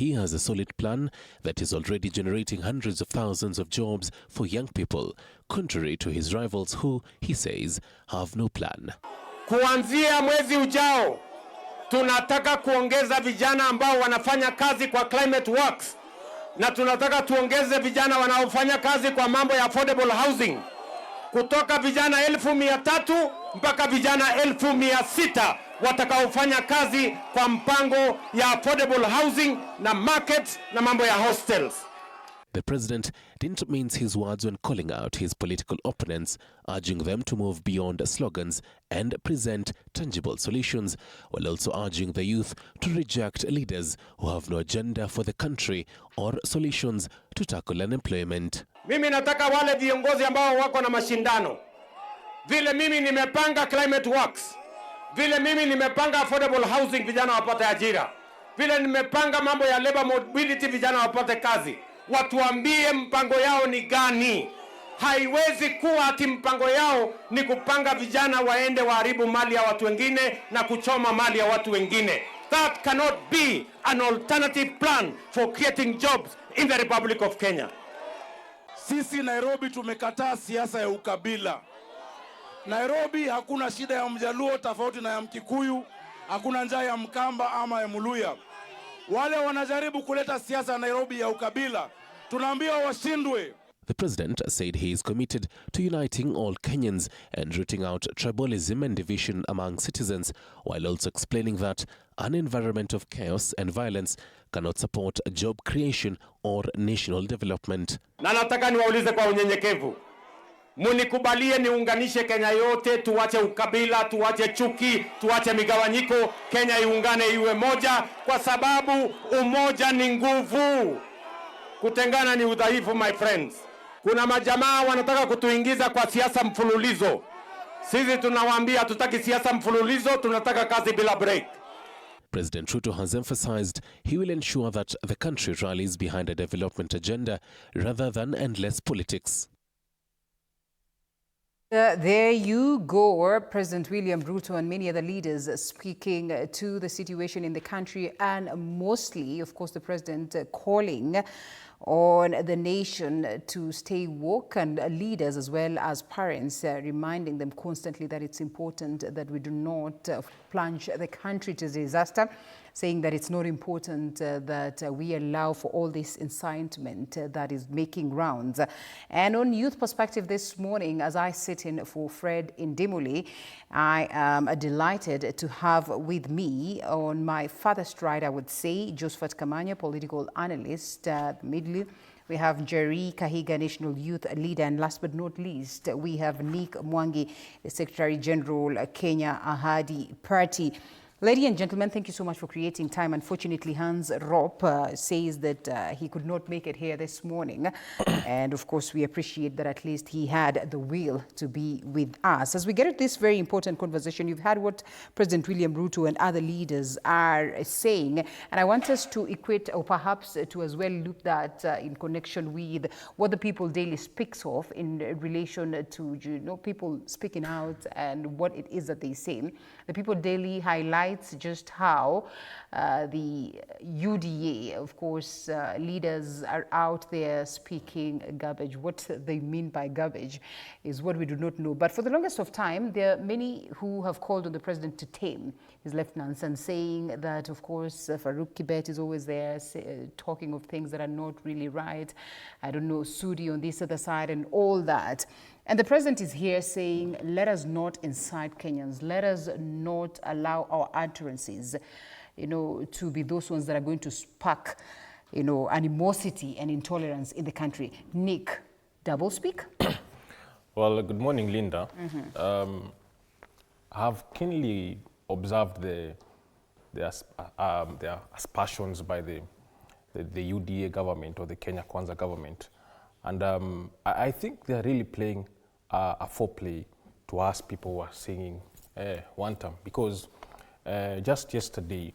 he has a solid plan that is already generating hundreds of thousands of jobs for young people, contrary to his rivals who, he says, have no plan. Kuanzia mwezi ujao, tunataka kuongeza vijana ambao wanafanya kazi kwa climate works, na tunataka tuongeze vijana wanaofanya kazi kwa mambo ya affordable housing, kutoka vijana 1,300 mpaka vijana 1,600 watakaofanya kazi kwa mpango ya affordable housing na markets na mambo ya hostels. The president didn't mince his words when calling out his political opponents, urging them to move beyond slogans and present tangible solutions, while also urging the youth to reject leaders who have no agenda for the country or solutions to tackle unemployment. Mimi nataka wale viongozi ambao wako na mashindano. Vile mimi nimepanga climate works, vile mimi nimepanga affordable housing vijana wapate ajira, vile nimepanga mambo ya labor mobility vijana wapate kazi. Watuambie mpango yao ni gani. Haiwezi kuwa ati mpango yao ni kupanga vijana waende waharibu mali ya watu wengine na kuchoma mali ya watu wengine. That cannot be an alternative plan for creating jobs in the Republic of Kenya. Sisi Nairobi tumekataa siasa ya ukabila. Nairobi hakuna shida ya Mjaluo tofauti na ya Mkikuyu, hakuna njaa ya Mkamba ama ya Muluya. Wale wanajaribu kuleta siasa ya Nairobi ya ukabila, tunaambia washindwe. The president said he is committed to uniting all Kenyans and rooting out tribalism and division among citizens, while also explaining that an environment of chaos and violence cannot support job creation or national development. Na nataka niwaulize kwa unyenyekevu, munikubalie niunganishe Kenya yote, tuwache ukabila, tuwache chuki, tuwache migawanyiko, Kenya iungane iwe moja, kwa sababu umoja ni nguvu, kutengana ni udhaifu, my friends. Kuna majamaa wanataka kutuingiza kwa siasa mfululizo. Sisi tunawaambia tutaki siasa mfululizo, tunataka kazi bila break. President Ruto has emphasized he will ensure that the country rallies behind a development agenda rather than endless politics. There you go, President William Ruto and many other leaders speaking to the situation in the country, and mostly, of course, the president calling on the nation to stay woke, and leaders as well as parents reminding them constantly that it's important that we do not plunge the country to disaster, saying that it's not important that we allow for all this incitement that is making rounds. And on youth perspective this morning, as I sit in for Fred Indimuli, I am delighted to have with me on my farthest right, I would say, Josephat Kamanya, political analyst, we have Jerry Kahiga, National Youth Leader, and last but not least, we have Nick Mwangi, the Secretary General, Kenya Ahadi Party. Ladies and gentlemen, thank you so much for creating time. Unfortunately, Hans Ropp says that he could not make it here this morning. And of course, we appreciate that at least he had the will to be with us. As we get at this very important conversation, you've heard what President William Ruto and other leaders are saying. And I want us to equate, or perhaps to as well loop that in connection with what the People Daily speaks of in relation to, people speaking out and what it is that they say. The People Daily highlights just how the UDA, of course, leaders are out there speaking garbage. What they mean by garbage is what we do not know. But for the longest of time, there are many who have called on the president to tame his lieutenants and saying that, of course, Farouk Kibet is always there talking of things that are not really right. I don't know, Sudi on this other side and all that. And the president is here saying, let us not incite Kenyans. Let us not allow our utterances, to be those ones that are going to spark, animosity and intolerance in the country. Nick, double speak? Well, good morning, Linda. I have keenly observed the aspersions by the UDA government or the Kenya Kwanza government. And I think they're really playing a foreplay to us people who are singing one time. Because just yesterday,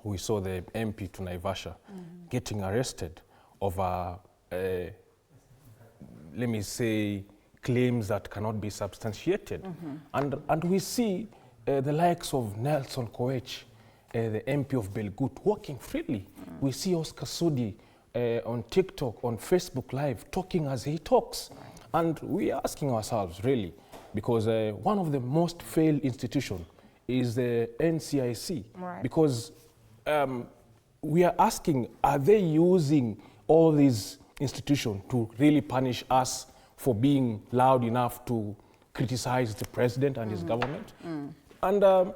we saw the MP to Naivasha getting arrested over, let me say, claims that cannot be substantiated. And we see the likes of Nelson Koech the MP of Belgut walking freely. We see Oscar Sudi on TikTok, on Facebook Live, talking as he talks. And we are asking ourselves, really, because one of the most failed institutions is the NCIC. Right. Because we are asking, are they using all these institutions to really punish us for being loud enough to criticize the president and his government? And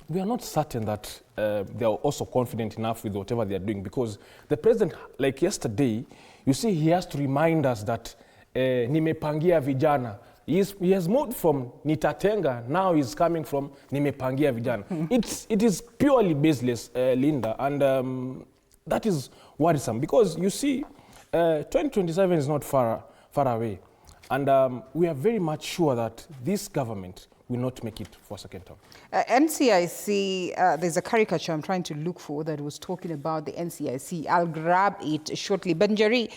we are not certain that they are also confident enough with whatever they are doing, because the president, like yesterday, you see, he has to remind us that nimepangia vijana. He has moved from nitatenga, now he's coming from nimepangia vijana. It is purely baseless, Linda, and that is worrisome, because you see, 2027 is not far away, and we are very much sure that this government will not make it for a second term. NCIC, there's a caricature I'm trying to look for that was talking about the NCIC. I'll grab it shortly. Banjari,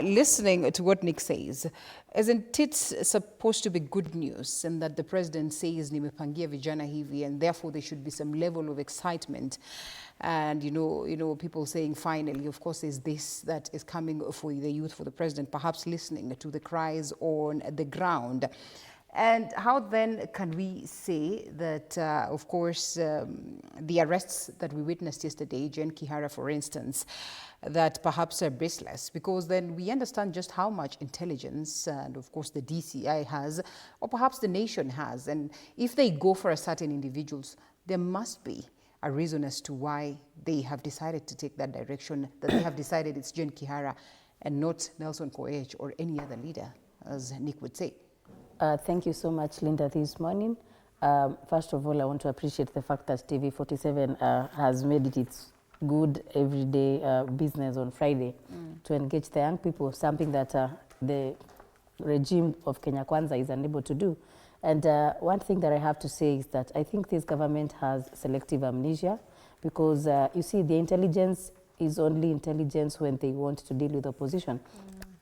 listening to what Nick says, isn't it supposed to be good news, and that the president says nimepangia vijana hivi, and therefore there should be some level of excitement? And you know, people saying finally, of course, is this that is coming for the youth, for the president, perhaps listening to the cries on the ground. And how then can we say that, of course, the arrests that we witnessed yesterday, Jen Kihara, for instance, that perhaps are baseless? Because then we understand just how much intelligence, and of course the DCI has, or perhaps the nation has. And if they go for a certain individuals, there must be a reason as to why they have decided to take that direction, that they have decided it's Jen Kihara and not Nelson Koech or any other leader, as Nick would say. Thank you so much, Linda, this morning. First of all, I want to appreciate the fact that TV47 has made it its good everyday business on Friday to engage the young people, something that the regime of Kenya Kwanza is unable to do. And one thing that I have to say is that I think this government has selective amnesia, because you see, the intelligence is only intelligence when they want to deal with opposition.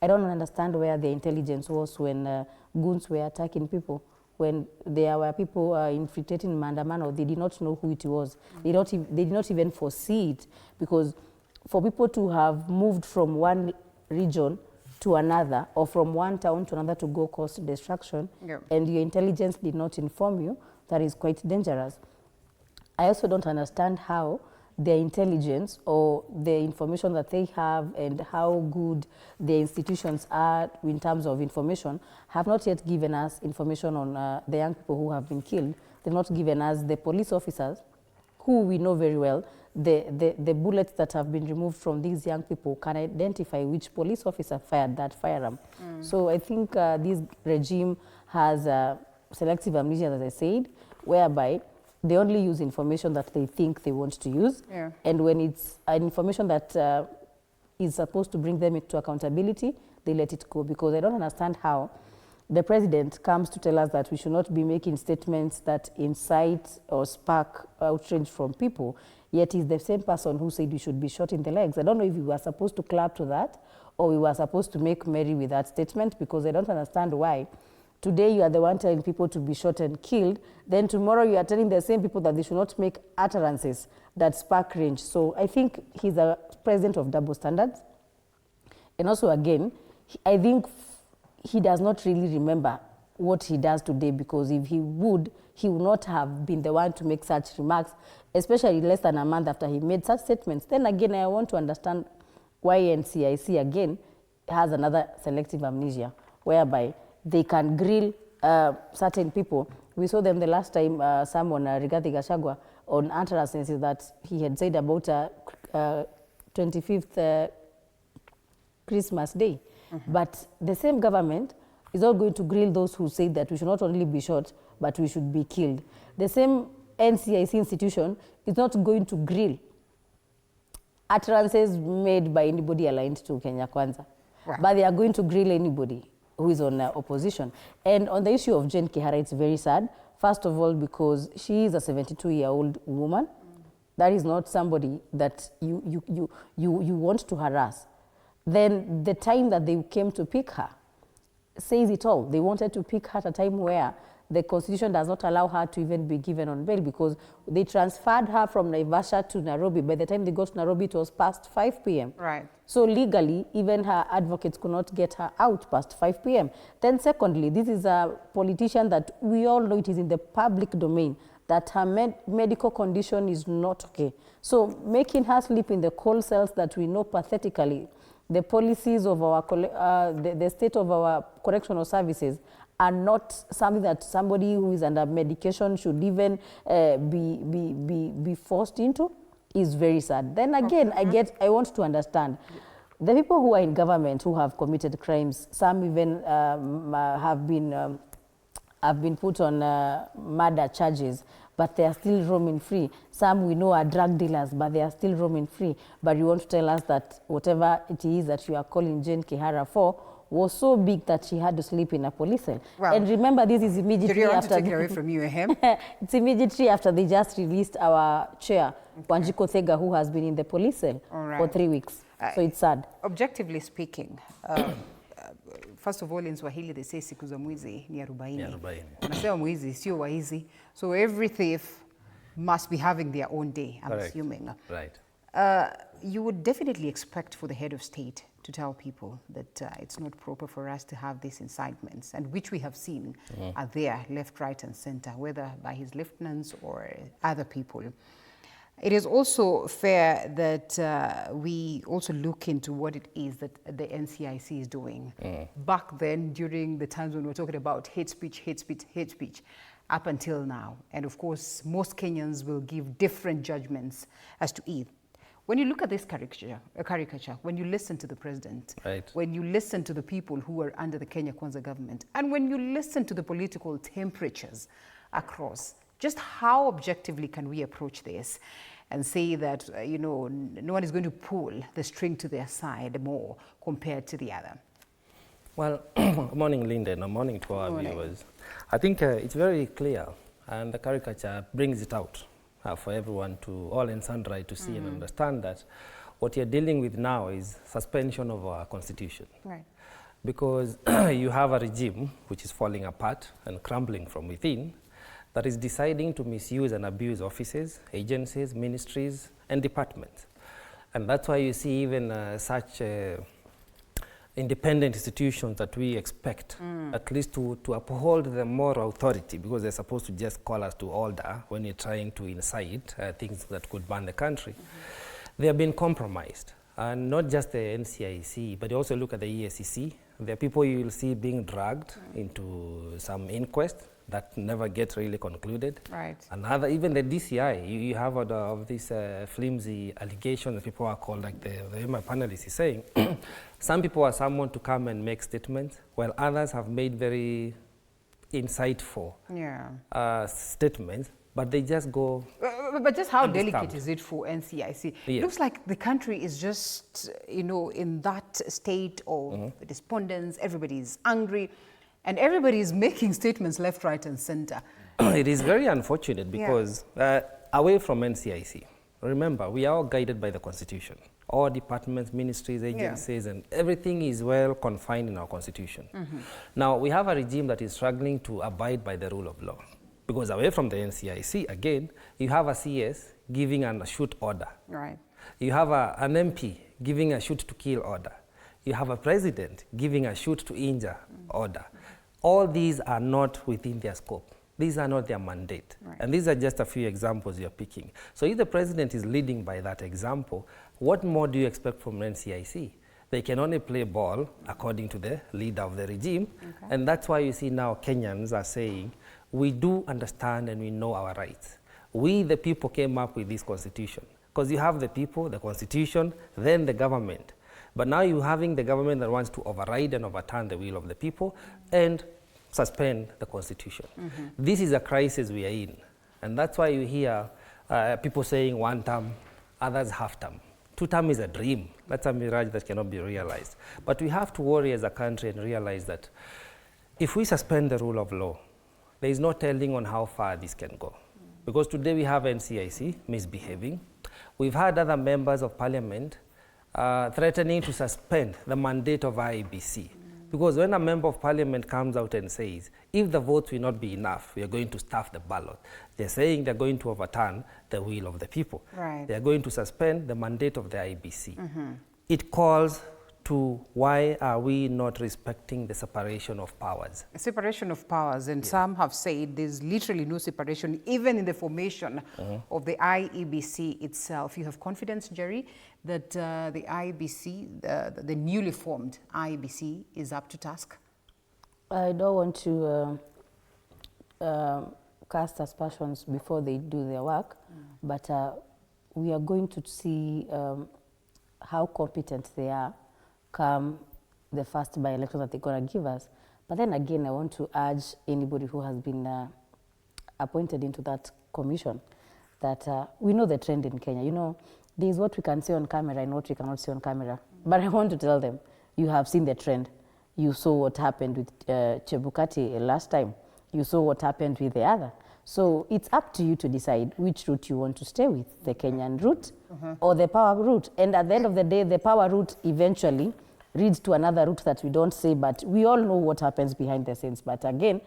I don't understand where the intelligence was when goons were attacking people, when there were people infiltrating Mandamano. They did not know who it was. They did not even foresee it, because for people to have moved from one region to another, or from one town to another to go cause destruction, and your intelligence did not inform you, that is quite dangerous. I also don't understand how their intelligence or the information that they have and how good the institutions are in terms of information have not yet given us information on the young people who have been killed. They've not given us the police officers, who we know very well, the bullets that have been removed from these young people can identify which police officer fired that firearm. So I think this regime has selective amnesia, as I said, whereby they only use information that they think they want to use. And when it's information that is supposed to bring them into accountability, they let it go. Because I don't understand how the president comes to tell us that we should not be making statements that incite or spark outrage from people, yet he's the same person who said we should be shot in the legs. I don't know if we were supposed to clap to that, or we were supposed to make merry with that statement, because I don't understand why. Today you are the one telling people to be shot and killed, then tomorrow you are telling the same people that they should not make utterances that spark range. So I think he's a president of double standards. And also again, I think he does not really remember what he does today, because if he would not have been the one to make such remarks, especially less than a month after he made such statements. Then again, I want to understand why NCIC again has another selective amnesia, whereby they can grill certain people. We saw them the last time, someone, Rigathi Gachagua, on utterances that he had said about 25th Christmas Day. But the same government is not going to grill those who say that we should not only be shot, but we should be killed. The same NCIC institution is not going to grill utterances made by anybody aligned to Kenya Kwanza. But they are going to grill anybody who is on opposition. And on the issue of Jen Kihara, it's very sad. First of all, because she is a 72-year-old woman. That is not somebody that you want to harass. Then the time that they came to pick her says it all. They wanted to pick her at a time where the Constitution does not allow her to even be given on bail because they transferred her from Naivasha to Nairobi. By the time they got to Nairobi, it was past 5 p.m. Right. So legally, even her advocates could not get her out past 5 p.m. Then secondly, this is a politician that we all know it is in the public domain that her medical condition is not okay. So making her sleep in the cold cells that we know pathetically, the policies of our, the state of our correctional services are not something that somebody who is under medication should even be forced into, is very sad. Then again, I want to understand, the people who are in government who have committed crimes, some even have been put on murder charges, but they are still roaming free. Some we know are drug dealers, but they are still roaming free. But you want to tell us that whatever it is that you are calling Jane Kihara for was so big that she had to sleep in a police cell. Well, and remember, this is immediately after... take it away from you, It's immediately after they just released our chair, Wanjiko Thega, who has been in the police cell for 3 weeks. So it's sad. Objectively speaking, first of all, in Swahili, they say siku za mwizi ni 40. Wanasema mwizi sio waizi. So every thief must be having their own day, I'm assuming. Right. You would definitely expect for the head of state to tell people that it's not proper for us to have these incitements, and which we have seen are there left, right, and center, whether by his lieutenants or other people. It is also fair that we also look into what it is that the NCIC is doing. Back then, during the times when we were talking about hate speech, up until now. And of course, most Kenyans will give different judgments as to it. When you look at this caricature, when you listen to the president, when you listen to the people who are under the Kenya Kwanza government, and when you listen to the political temperatures across, just how objectively can we approach this and say that, you know, no one is going to pull the string to their side more compared to the other? Well, good morning, Linda, and good morning to our viewers. I think it's very clear, and the caricature brings it out for everyone to, all and sundry, to see and understand that what you're dealing with now is suspension of our constitution. Right. Because you have a regime which is falling apart and crumbling from within, that is deciding to misuse and abuse offices, agencies, ministries, and departments. And that's why you see even such independent institutions that we expect, at least to uphold the moral authority, because they're supposed to just call us to order when you're trying to incite things that could ban the country. They have been compromised. And not just the NCIC, but you also look at the EACC. There are people you will see being dragged into some inquest that never get really concluded. Right. And even the DCI, you have of these flimsy allegations that people are called, like my panelist is saying, some people are summoned to come and make statements, while others have made very insightful statements, but they just go. But just how delicate is it for NCIC? Yes. It looks like the country is just, you know, in that state of despondence. Everybody's angry, and everybody is making statements left, right, and center. It is very unfortunate because away from NCIC, remember, we are all guided by the Constitution. All departments, ministries, agencies, and everything is well confined in our Constitution. Now, we have a regime that is struggling to abide by the rule of law. Because away from the NCIC, again, you have a CS giving a shoot order. Right. You have an MP giving a shoot to kill order. You have a president giving a shoot to injure order. All these are not within their scope. These are not their mandate. Right. And these are just a few examples you're picking. So if the president is leading by that example, what more do you expect from NCIC? They can only play ball according to the leader of the regime. And that's why you see now Kenyans are saying, we do understand and we know our rights. We, the people, came up with this constitution. Because you have the people, the constitution, then the government. But now you're having the government that wants to override and overturn the will of the people and suspend the constitution. This is a crisis we are in. And that's why you hear people saying 1 term, others half term. 2 term is a dream. That's a mirage that cannot be realized. But we have to worry as a country and realize that if we suspend the rule of law, there is no telling on how far this can go. Because today we have NCIC misbehaving. We've had other members of parliament threatening to suspend the mandate of IEBC. Because when a member of parliament comes out and says, if the votes will not be enough, we are going to stuff the ballot, they're saying they're going to overturn the will of the people. Right. They're going to suspend the mandate of the IBC. It calls to why are we not respecting the separation of powers? Separation of powers, and some have said there's literally no separation, even in the formation of the IEBC itself. You have confidence, Jerry, that the IEBC, the newly formed IEBC, is up to task? I don't want to cast aspersions before they do their work, but we are going to see how competent they are come the first by-election that they're going to give us. But then again, I want to urge anybody who has been appointed into that commission that we know the trend in Kenya. You know, there's what we can say on camera and what we cannot say on camera. But I want to tell them, you have seen the trend. You saw what happened with Chebukati last time. You saw what happened with the other. So it's up to you to decide which route you want to stay with, the Kenyan route or the power route. And at the end of the day, the power route eventually leads to another route that we don't say, but we all know what happens behind the scenes. But again,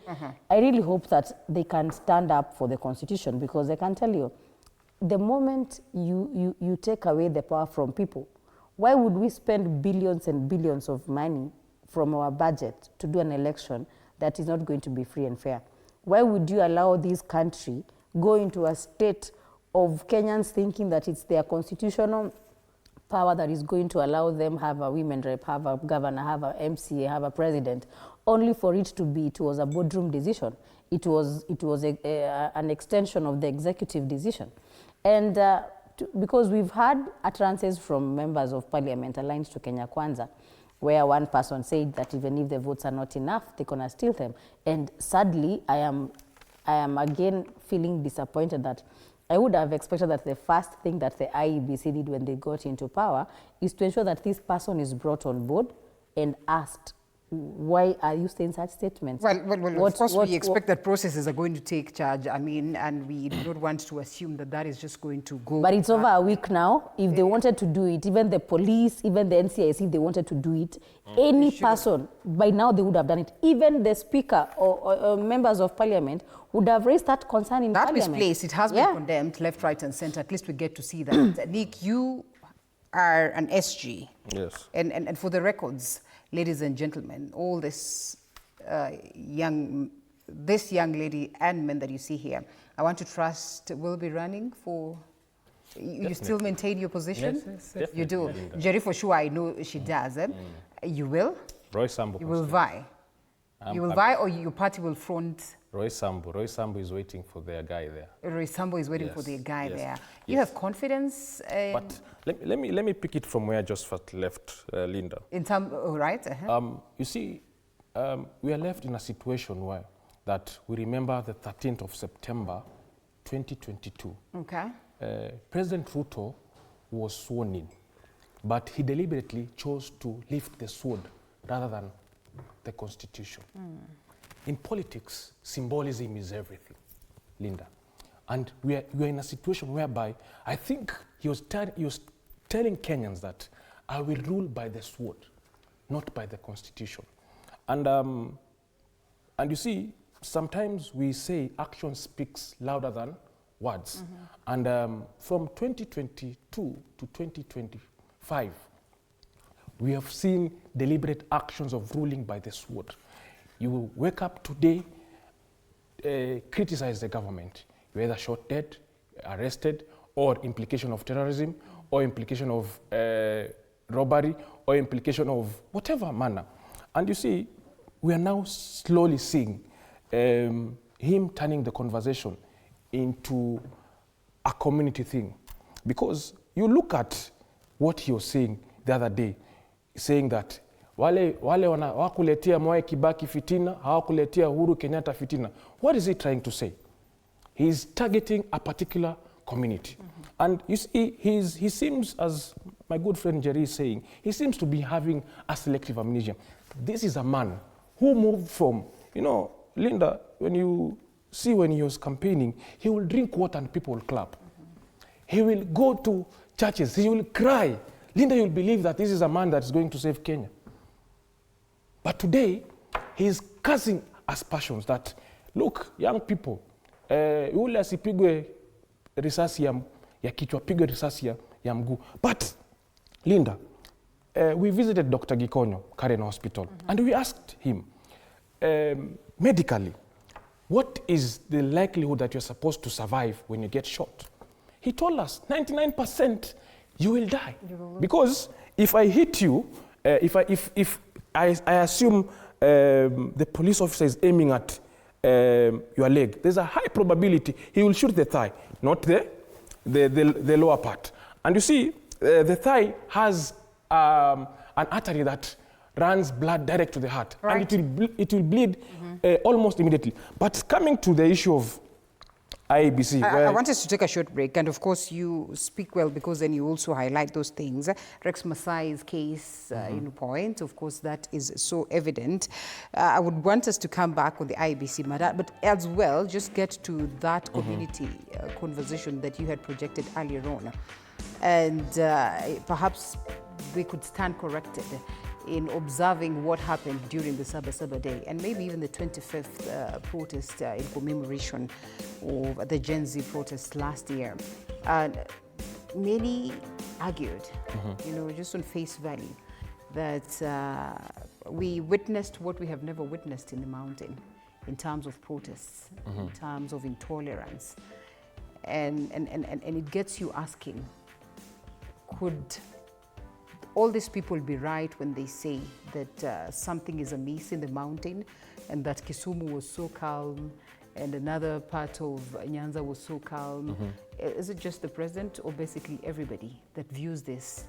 I really hope that they can stand up for the constitution, because I can tell you, the moment you take away the power from people, why would we spend billions and billions of money from our budget to do an election that is not going to be free and fair? Why would you allow this country go into a state of Kenyans thinking that it's their constitutional power that is going to allow them have a women rep, have a governor, have a MCA, have a president, only for it was a boardroom decision. It was an extension of the executive decision. And because we've had utterances from members of parliament aligned to Kenya Kwanza, where one person said that even if the votes are not enough, they're gonna steal them. And sadly, I am again feeling disappointed that I would have expected that the first thing that the IEBC did when they got into power is to ensure that this person is brought on board and asked, why are you saying such statements? Well, of course, we expect that processes are going to take charge. I mean, and we do not want to assume that that is just going to go. But it's over a week now. If they wanted to do it, even the police, even the NCIC, if they wanted to do it, any person, by now they would have done it. Even the speaker or members of parliament would have raised that concern in parliament. That misplaced. It has been condemned left, right, and center. At least we get to see that. Nick, you are an SG. Yes. And for the records, ladies and gentlemen, all this young lady and men that you see here, I want to trust will be running for. You still maintain your position? Yes, you do. Jerry, for sure, I know she does. You will? Roy Sambu. You will vie. You will vie, or your party will front? Roy Sambu. Roy Sambu is waiting for their guy there. Roy Sambu is waiting for their guy there. You have confidence? But let me pick it from where I just left, Linda. In terms, right? You see, we are left in a situation where that we remember the 13th of September, 2022. Okay. President Ruto was sworn in, but he deliberately chose to lift the sword rather than the Constitution. In politics, symbolism is everything, Linda. And we are in a situation whereby I think he was telling Kenyans that I will rule by the sword, not by the Constitution. And you see, sometimes we say action speaks louder than words. And from 2022 to 2025, we have seen deliberate actions of ruling by the sword. You will wake up today, criticize the government. You're either shot dead, arrested, or implication of terrorism, or implication of robbery, or implication of whatever manner. And you see, we are now slowly seeing him turning the conversation into a community thing. Because you look at what he was saying the other day, saying that wale hawakuletea Mwai Kibaki fitina, hawakuletea Uhuru Kenyatta fitina. What is he trying to say? He's targeting a particular community. And you see, he seems, as my good friend Jerry is saying, he seems to be having a selective amnesia. This is a man who moved from, you know, Linda, when you see when he was campaigning, he will drink water and people will clap. He will go to churches, he will cry. Linda, you'll believe that this is a man that is going to save Kenya. But today, he's causing aspersions that, look, young people, yule asipigwe risasi ya kichwa, pigwe risasi ya mguu. But, Linda, we visited Dr. Gikonyo, Karen Hospital, and we asked him, medically, what is the likelihood that you're supposed to survive when you get shot? He told us, 99% you will die. Because if I hit you, if I assume the police officer is aiming at your leg, there's a high probability he will shoot the thigh, not the lower part. And you see, the thigh has an artery that runs blood direct to the heart, right. And it will bleed almost immediately. But coming to the issue of IEBC. I want us to take a short break, and of course you speak well because then you also highlight those things. Rex Masai's case in point, of course, that is so evident. I would want us to come back on the IEBC matter, but as well, just get to that community conversation that you had projected earlier on. And perhaps we could stand corrected in observing what happened during the Sabasaba Day and maybe even the 25th protest in commemoration of the Gen Z protest last year. And many argued, you know, just on face value, that we witnessed what we have never witnessed in the mountain in terms of protests, in terms of intolerance. And it gets you asking, could all these people be right when they say that something is amiss in the mountain and that Kisumu was so calm and another part of Nyanza was so calm? Is it just the president or basically everybody that views this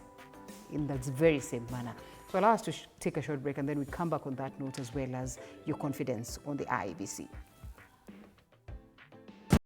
in that very same manner? So allow us to take a short break and then we come back on that note as well as your confidence on the IEBC.